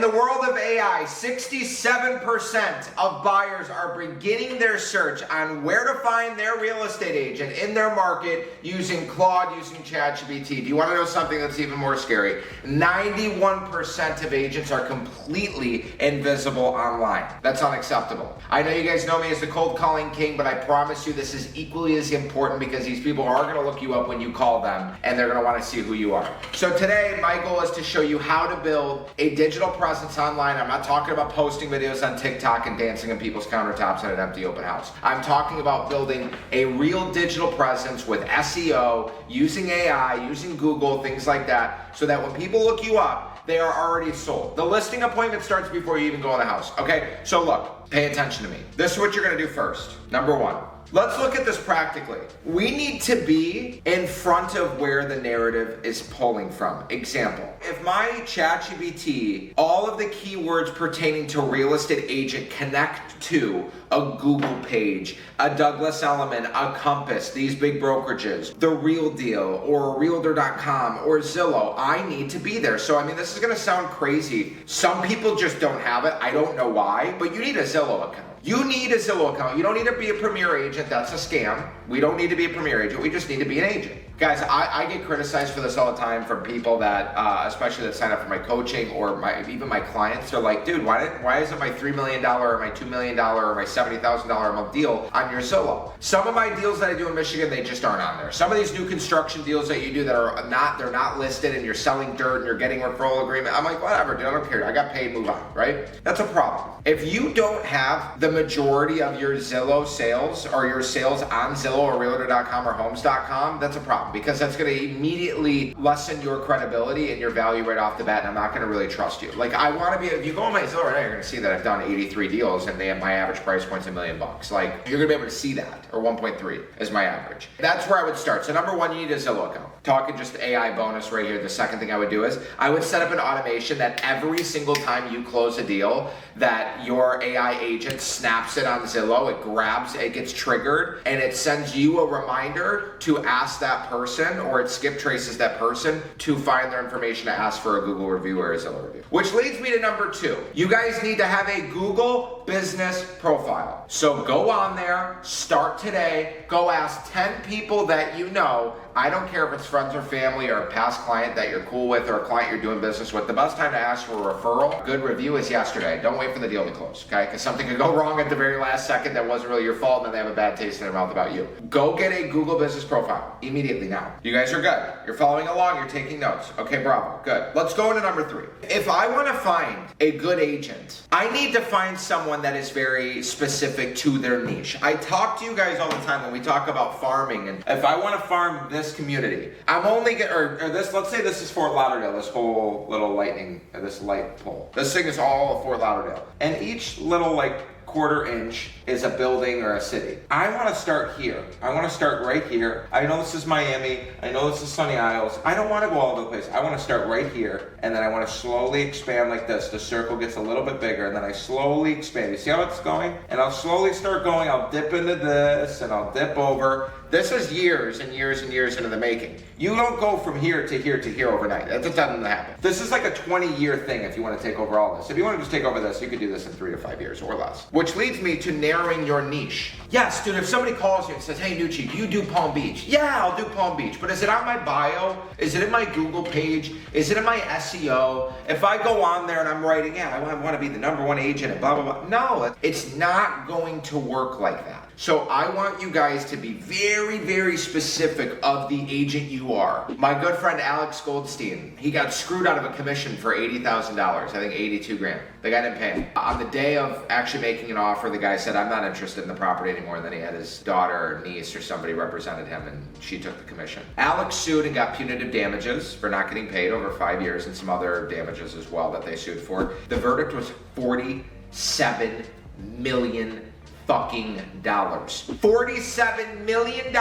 the world of AI, 67% of buyers are beginning their search on where to find their real estate agent in their market using Claude, using ChatGPT. Do you want to know something that's even more scary? 91% of agents are completely invisible online. That's unacceptable. I know you guys know me as the cold calling king, but I promise you this is equally as important because these people are going to look you up when you call them and they're going to want to see who you are. So today, my goal is to show you how to build a digital presence online. I'm not talking about posting videos on TikTok and dancing on people's countertops at an empty open house. I'm talking about building a real digital presence with SEO, using AI, using Google, things like that, so that when people look you up, they are already sold. The listing appointment starts before you even go in the house. Okay, so look, pay attention to me. This is what you're gonna do first. Number one. Let's look at this practically. We need to be in front of where the narrative is pulling from. Example, if my ChatGPT, all of the keywords pertaining to real estate agent connect to a Google page, a Douglas Elliman, a Compass, these big brokerages, The Real Deal, or Realtor.com, or Zillow, I need to be there. So, I mean, this is gonna sound crazy. Some people just don't have it. I don't know why, but you need a Zillow account. You need a Zillow account. You don't need to be a premier agent. That's a scam. We don't need to be a premier agent. We just need to be an agent. Guys, I get criticized for this all the time from people that, especially that sign up for my coaching or even my clients. They're like, dude, why isn't my $3 million or my $2 million or my $70,000 a month deal on your Zillow? Some of my deals that I do in Michigan, they just aren't on there. Some of these new construction deals that you do that are they're not listed and you're selling dirt and you're getting referral agreement. I'm like, whatever, dude, I don't care. I got paid, move on, right? That's a problem. If you don't have the majority of your Zillow sales or your sales on Zillow or Realtor.com or Homes.com, that's a problem because that's going to immediately lessen your credibility and your value right off the bat, and I'm not going to really trust you. Like, I want to be, if you go on my Zillow right now, you're going to see that I've done 83 deals and my average price point's $1 million. Like, you're going to be able to see that, or 1.3 is my average. That's where I would start. So number one, you need a Zillow account. Talking just AI bonus right here. The second thing I would do is I would set up an automation that every single time you close a deal, that your AI agent snaps it on Zillow, it grabs, it gets triggered, and it sends you a reminder to ask that person, or it skip traces that person to find their information to ask for a Google review or a Zillow review. Which leads me to number two. You guys need to have a Google business profile. So go on there, start today, go ask 10 people that you know. I don't care if it's friends or family or a past client that you're cool with or a client you're doing business with. The best time to ask for a referral, good review, is yesterday. Don't wait for the deal to close, okay? Because something could go wrong at the very last second that wasn't really your fault, and then they have a bad taste in their mouth about you. Go get a Google business profile immediately now. You guys are good. You're following along. You're taking notes. Okay, bravo. Good. Let's go into number three. If I want to find a good agent, I need to find someone that is very specific to their niche. I talk to you guys all the time when we talk about farming, and if I want to farm this community, I'm only this, let's say this is Fort Lauderdale, this whole little this light pole. This thing is all of Fort Lauderdale. And each little quarter inch is a building or a city. I want to start here. I want to start right here. I know this is Miami. I know this is Sunny Isles. I don't want to go all over the place. I want to start right here, and then I want to slowly expand like this. The circle gets a little bit bigger, and then I slowly expand. You see how it's going? And I'll slowly start going. I'll dip into this, and I'll dip over. This is years and years and years into the making. You don't go from here to here to here overnight. That doesn't happen. This is like a 20-year thing if you want to take over all this. If you want to just take over this, you could do this in 3 to 5 years or less. Which leads me to narrowing your niche. Yes, dude, if somebody calls you and says, hey, Nucci, do you do Palm Beach? Yeah, I'll do Palm Beach. But is it on my bio? Is it in my Google page? Is it in my SEO? If I go on there and I'm writing, yeah, I want to be the #1 agent and blah, blah, blah. No, it's not going to work like that. So I want you guys to be very, very specific of the agent you are. My good friend Alex Goldstein, he got screwed out of a commission for $80,000, I think 82 grand. The guy didn't pay him. On the day of actually making an offer, the guy said, I'm not interested in the property anymore. And then he had his daughter or niece or somebody represented him, and she took the commission. Alex sued and got punitive damages for not getting paid over 5 years, and some other damages as well that they sued for. The verdict was $47 million fucking dollars. $47 million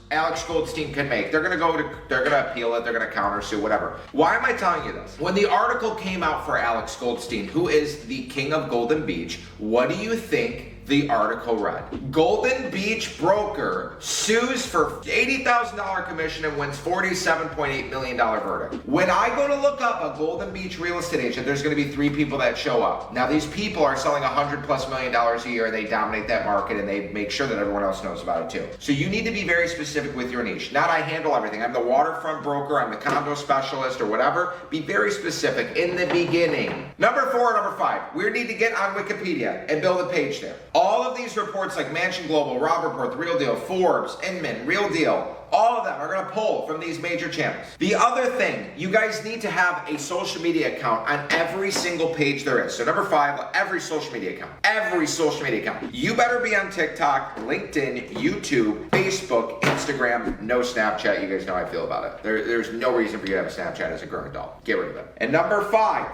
Alex Goldstein can make. They're gonna appeal it, they're gonna countersue, whatever. Why am I telling you this? When the article came out for Alex Goldstein, who is the king of Golden Beach, what do you think the article read. Golden Beach broker sues for $80,000 commission and wins $47.8 million verdict. When I go to look up a Golden Beach real estate agent, there's going to be 3 people that show up. Now these people are selling $100+ million a year, and they dominate that market, and they make sure that everyone else knows about it too. So you need to be very specific with your niche. Not I handle everything. I'm the waterfront broker, I'm the condo specialist or whatever. Be very specific in the beginning. Number 4, number 5, we need to get on Wikipedia and build a page there. All of these reports like Mansion Global, Rob Report, The Real Deal, Forbes, Inman, Real Deal, all of them are going to pull from these major channels. The other thing, you guys need to have a social media account on every single page there is. So number 5, every social media account. Every social media account. You better be on TikTok, LinkedIn, YouTube, Facebook, Instagram, no Snapchat. You guys know how I feel about it. There's no reason for you to have a Snapchat as a grown adult. Get rid of it. And number 5,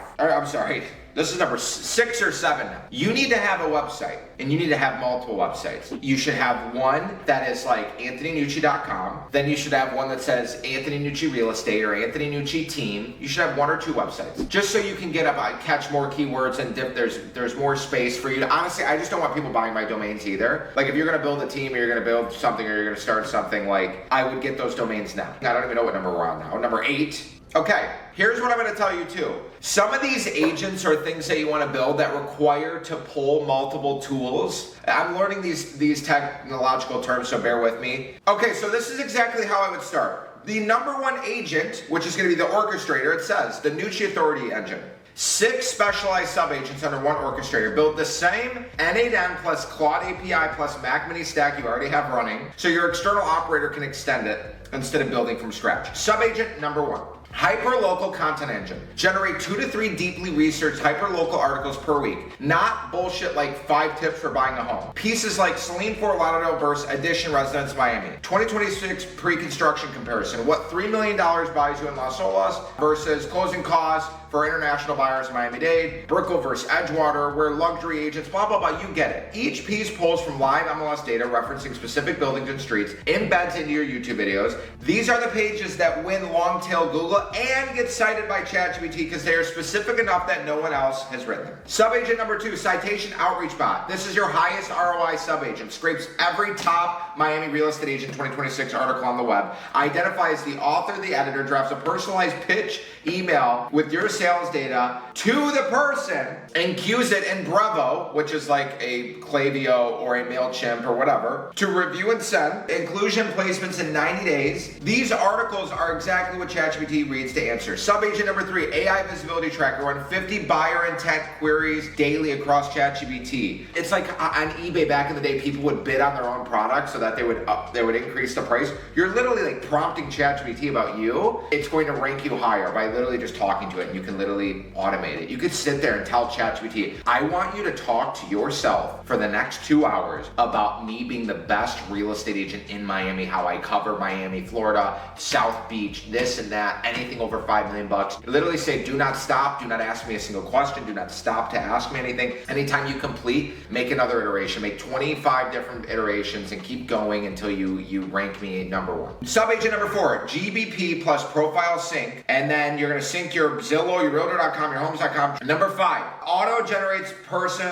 this is number 6 or 7 now. You need to have a website, and you need to have multiple websites. You should have one that is like AnthonyNucci.com. Then you should have one that says Anthony Nucci Real Estate or Anthony Nucci Team. You should have 1 or 2 websites, just so you can get up, catch more keywords, and there's more space for you to. Honestly, I just don't want people buying my domains either. Like if you're gonna build a team, or you're gonna build something, or you're gonna start something, like I would get those domains now. I don't even know what number we're on now. Number 8. Okay, here's what I'm going to tell you too. Some of these agents or things that you want to build that require to pull multiple tools. I'm learning these technological terms, so bear with me. Okay, so this is exactly how I would start. The number 1 agent, which is going to be the orchestrator, it says the Nucci Authority engine. 6 specialized sub-agents under 1 orchestrator. Build the same N8N plus Claude API plus Mac Mini stack you already have running, so your external operator can extend it instead of building from scratch. Sub-agent number 1. Hyper-local content engine. Generate 2 to 3 deeply researched hyper-local articles per week. Not bullshit like 5 tips for buying a home. Pieces like Celine Fort Lauderdale versus Edition Residence Miami. 2026 pre-construction comparison. What $3 million buys you in Las Olas versus closing costs for international buyers in Miami-Dade. Brickell versus Edgewater, where luxury agents, blah, blah, blah, you get it. Each piece pulls from live MLS data referencing specific buildings and streets, embeds into your YouTube videos. These are the pages that win long-tail Google and get cited by ChatGPT because they are specific enough that no one else has written them. Sub-agent number 2, citation outreach bot. This is your highest ROI sub-agent. Scrapes every top Miami real estate agent 2026 article on the web. Identifies the author, the editor, drafts a personalized pitch email with your sales data to the person and queues it in Brevo, which is like a Klaviyo or a MailChimp or whatever, to review and send. Inclusion placements in 90 days. These articles are exactly what ChatGPT reads to answer. Sub-agent number 3, AI visibility tracker. Run 50 buyer intent queries daily across ChatGPT. It's like on eBay back in the day, people would bid on their own product so that they would increase the price. You're literally like prompting ChatGPT about you. It's going to rank you higher by literally just talking to it, and you can literally automate it. You could sit there and tell ChatGPT, I want you to talk to yourself for the next 2 hours about me being the best real estate agent in Miami, how I cover Miami, Florida, South Beach, this and that, anything over $5 million. Literally say, do not stop, do not ask me a single question, do not stop to ask me anything. Anytime you complete, make another iteration, make 25 different iterations and keep going until you rank me number 1. Sub-agent number 4, GBP plus profile sync, and then you're gonna sync your Zillow, your Realtor.com, your Homes.com. Number 5, auto generates person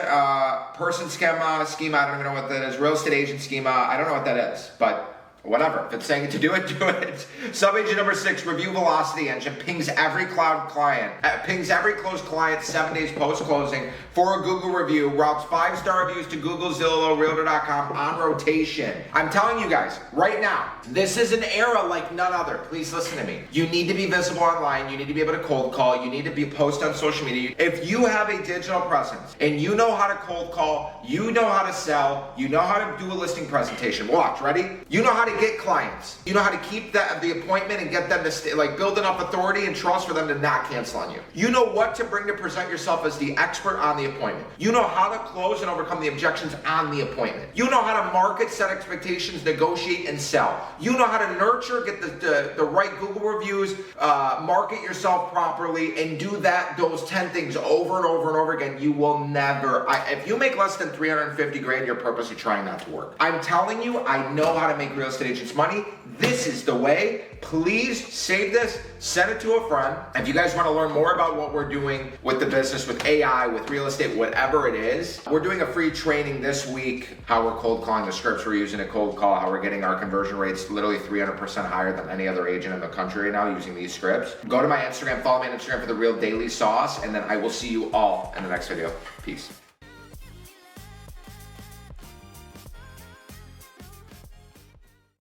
schema, I don't even know what that is, real estate agent schema, I don't know what that is, but whatever. If it's saying to do it, do it. Sub-agent number 6, review velocity engine, pings every closed client 7 days post-closing for a Google review, routes 5-star reviews to Google, Zillow, Realtor.com on rotation. I'm telling you guys, right now, this is an era like none other. Please listen to me. You need to be visible online. You need to be able to cold call. You need to be post on social media. If you have a digital presence and you know how to cold call, you know how to sell, you know how to do a listing presentation. Watch, ready? You know how to get clients. You know how to keep the appointment and get them to build enough authority and trust for them to not cancel on you. You know what to bring to present yourself as the expert on the appointment. You know how to close and overcome the objections on the appointment. You know how to market, set expectations, negotiate, and sell. You know how to nurture, get the right Google reviews, market yourself properly, and do those 10 things over and over and over again. You will never, if you make less than 350 grand, you're purposely trying not to work. I'm telling you, I know how to make real estate estate agents money, this is the way. Please save this, send it to a friend. If you guys want to learn more about what we're doing with the business, with AI, with real estate, whatever it is, we're doing a free training this week, how we're cold calling, the scripts we're using to cold call, how we're getting our conversion rates literally 300% higher than any other agent in the country right now using these scripts. Go to my Instagram, follow me on Instagram for the real daily sauce, and then I will see you all in the next video. Peace.